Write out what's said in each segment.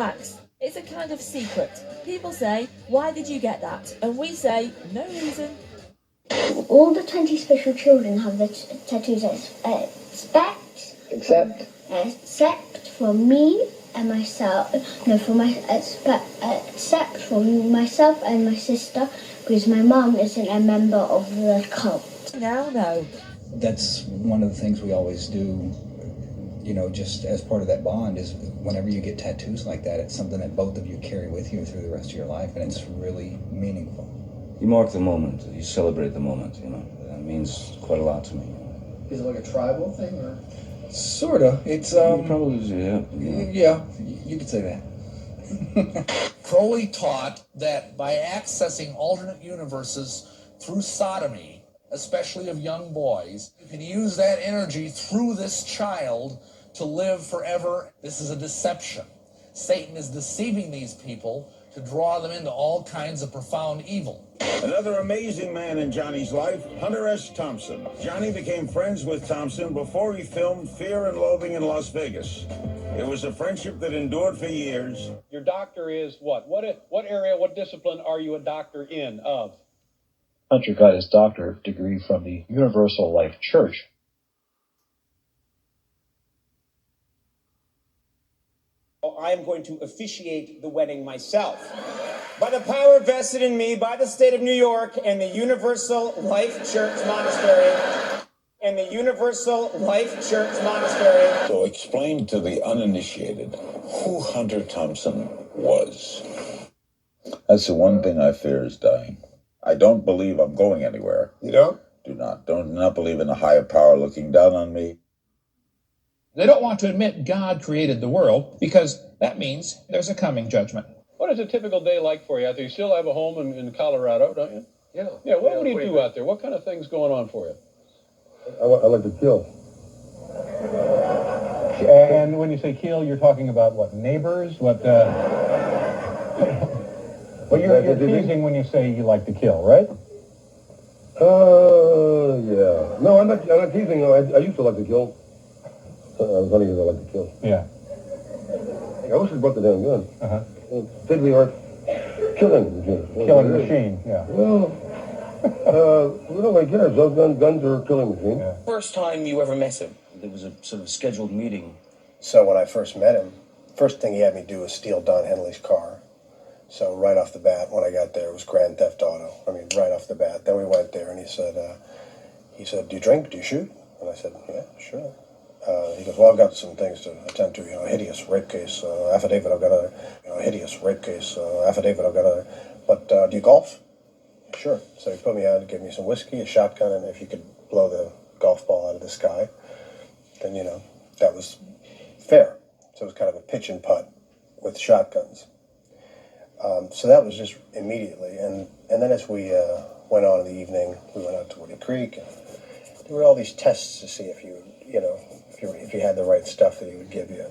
Max, it's a kind of secret. People say, why did you get that? And we say, no reason. All the 20 special children have their tattoos except for me and myself. No, for my except for myself and my sister, because my mum isn't a member of the cult. Now, no. That's one of the things we always do, you know, just as part of that bond, is whenever you get tattoos like that, it's something that both of you carry with you through the rest of your life, and it's really meaningful. You mark the moment, you celebrate the moment, you know. That means quite a lot to me. Is it like a tribal thing, or? Sorta. It's, Probably, yeah. Yeah, you could say that. Crowley taught that by accessing alternate universes through sodomy, especially of young boys, you can use that energy through this child to live forever. This is a deception. Satan is deceiving these people to draw them into all kinds of profound evil. Another amazing man in Johnny's life, Hunter S. Thompson. Johnny became friends with Thompson before he filmed Fear and Loathing in Las Vegas. It was a friendship that endured for years. Your doctor is what? What area, what discipline are you a doctor in of? Hunter got his doctorate degree from the Universal Life Church. I am going to officiate the wedding myself. By the power vested in me by the state of New York and the Universal Life Church Monastery. So explain to the uninitiated who Hunter Thompson was. That's the one thing I fear is dying. I don't believe I'm going anywhere. You don't? Do not believe in a higher power looking down on me. They don't want to admit God created the world because that means there's a coming judgment. What is a typical day like for you out there? You still have a home in Colorado, don't you? Yeah. Yeah, what do you do out there? What kind of things going on for you? I like to kill. And when you say kill, you're talking about what, neighbors? What, well, you're teasing when you say you like to kill, right? Yeah. No, I'm not teasing. No, I used to like to kill. I was funny because I like to kill. Yeah. I wish I brought the damn gun. Uh-huh. State of the art killing machine. Killing machine, yeah. Well, we don't like guns. Those guns are a killing machine. Yeah. First time you ever met him, there was a sort of scheduled meeting. So when I first met him, first thing he had me do was steal Don Henley's car. So right off the bat, when I got there, it was Grand Theft Auto. I mean, right off the bat. Then we went there, and he said, do you drink? Do you shoot? And I said, yeah, sure. He goes, well, I've got some things to attend to, a hideous rape case, affidavit, I've got a, hideous rape case, affidavit, I've got a, but do you golf? Sure. So he put me out, gave me some whiskey, a shotgun, and if you could blow the golf ball out of the sky, then, that was fair. So it was kind of a pitch and putt with shotguns. So that was just immediately. And then as we went on in the evening, we went out to Woody Creek, and there were all these tests to see if you, if you had the right stuff that he would give you.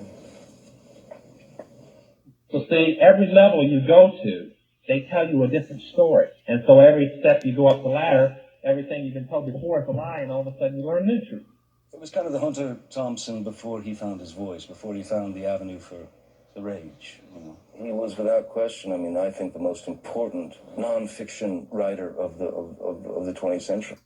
So see, every level you go to, they tell you a different story. And so every step you go up the ladder, everything you've been told before is a lie, and all of a sudden you learn new truth. It was kind of the Hunter Thompson before he found his voice, before he found the avenue for the rage. He was, without question, I think the most important non-fiction writer of the 20th century.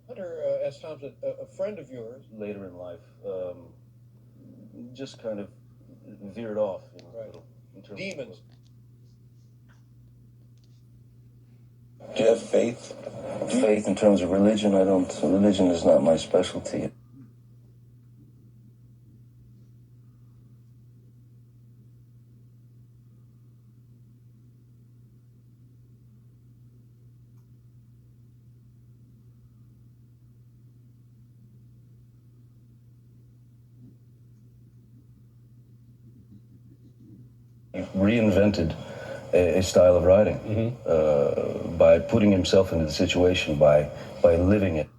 Hunter S. Thompson, a friend of yours. Later in life, just kind of veered off. Right. In terms Demons. Do you have faith? Faith in terms of religion, I don't. Religion is not my specialty. You've reinvented a style of writing, by putting himself into the situation, by living it.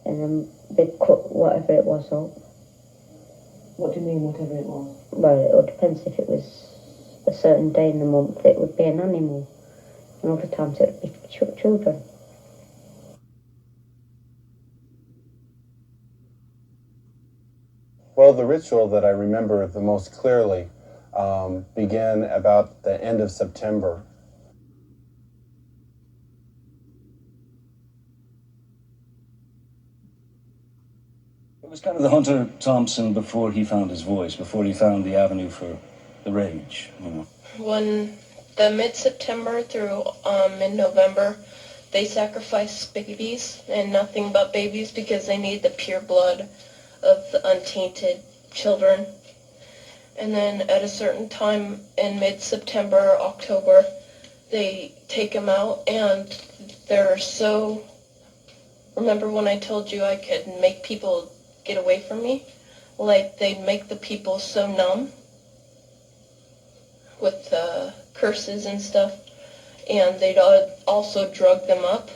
And then they'd cut whatever it was up. What do you mean, whatever it was? Well, it all depends. If it was a certain day in the month, it would be an animal. And other times it would be children. Well, the ritual that I remember the most clearly began about the end of September. It was kind of the Hunter Thompson before he found his voice, before he found the avenue for the rage, you know. When the mid-September through mid-November, they sacrifice babies and nothing but babies because they need the pure blood of the untainted children. And then at a certain time in mid-September, October, they take them out and they're so... Remember when I told you I could make people get away from me? Like, they'd make the people so numb with curses and stuff, and they'd also drug them up.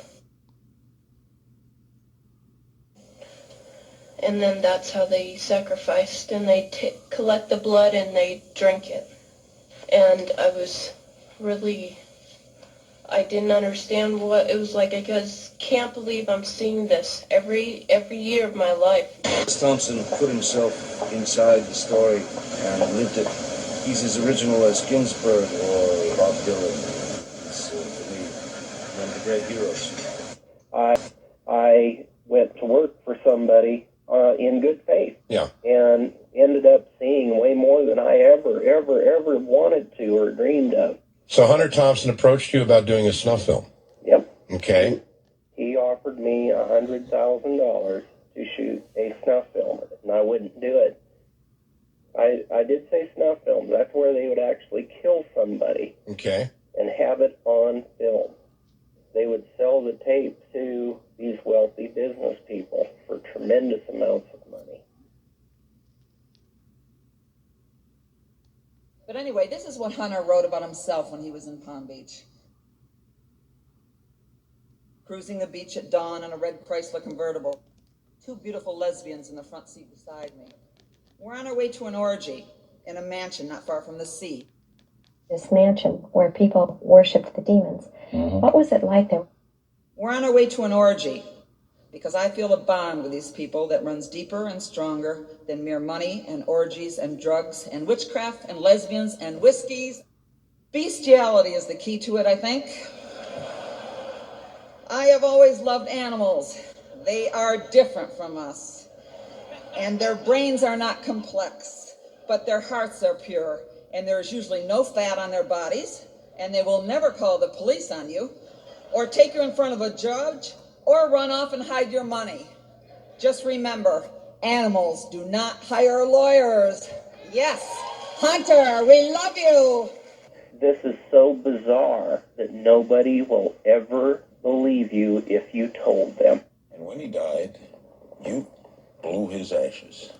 And then that's how they sacrificed, and they collect the blood and they drink it. And I was really... I didn't understand what it was like. I just can't believe I'm seeing this every year of my life. Thompson put himself inside the story and lived it. He's as original as Ginsberg or Bob Dylan. It's, for me, one of the great heroes. I went to work for somebody in good faith. Yeah. And ended up seeing way more than I ever wanted to or dreamed of. So Hunter Thompson approached you about doing a snuff film? Yep. Okay. He offered me $100,000 to shoot a snuff film, and I wouldn't do it. I did say snuff film. That's where they would actually kill somebody. Okay. And have it on film. They would sell the tape to these wealthy business people for tremendous amounts of money. But anyway, this is what Hunter wrote about himself when he was in Palm Beach. Cruising the beach at dawn in a red Chrysler convertible. Two beautiful lesbians in the front seat beside me. We're on our way to an orgy in a mansion not far from the sea. This mansion where people worshipped the demons. What was it like there? We're on our way to an orgy because I feel a bond with these people that runs deeper and stronger than mere money and orgies and drugs and witchcraft and lesbians and whiskeys. Bestiality is the key to it, I think. I have always loved animals. They are different from us. And their brains are not complex, but their hearts are pure. And there is usually no fat on their bodies, and they will never call the police on you, or take you in front of a judge, or run off and hide your money. Just remember, animals do not hire lawyers. Yes, Hunter, we love you. This is so bizarre that nobody will ever believe you if you told them. And when he died, you blew his ashes.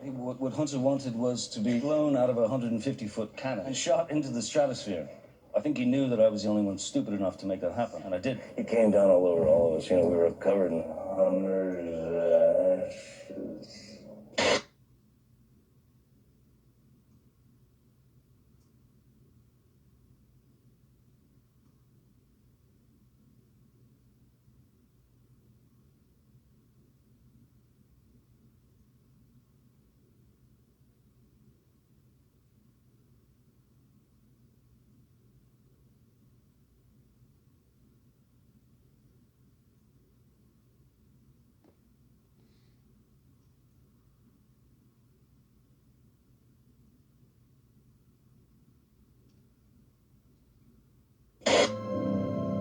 What Hunter wanted was to be blown out of a 150-foot cannon and shot into the stratosphere. I think he knew that I was the only one stupid enough to make that happen, and I did. He came down all over all of us. You know, we were covered in Hunter's ashes.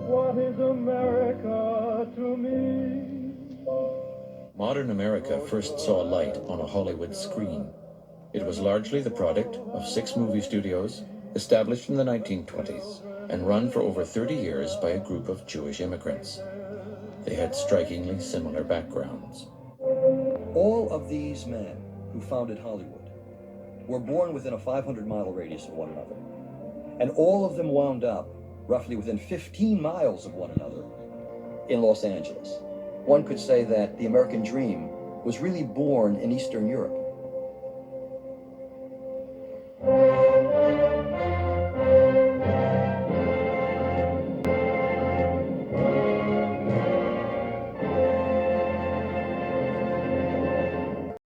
What is America to me? Modern America first saw light on a Hollywood screen. It was largely the product of 6 movie studios established in the 1920s and run for over 30 years by a group of Jewish immigrants. They had strikingly similar backgrounds. All of these men who founded Hollywood were born within a 500-mile radius of one another. And all of them wound up roughly within 15 miles of one another in Los Angeles. One could say that the American dream was really born in Eastern Europe.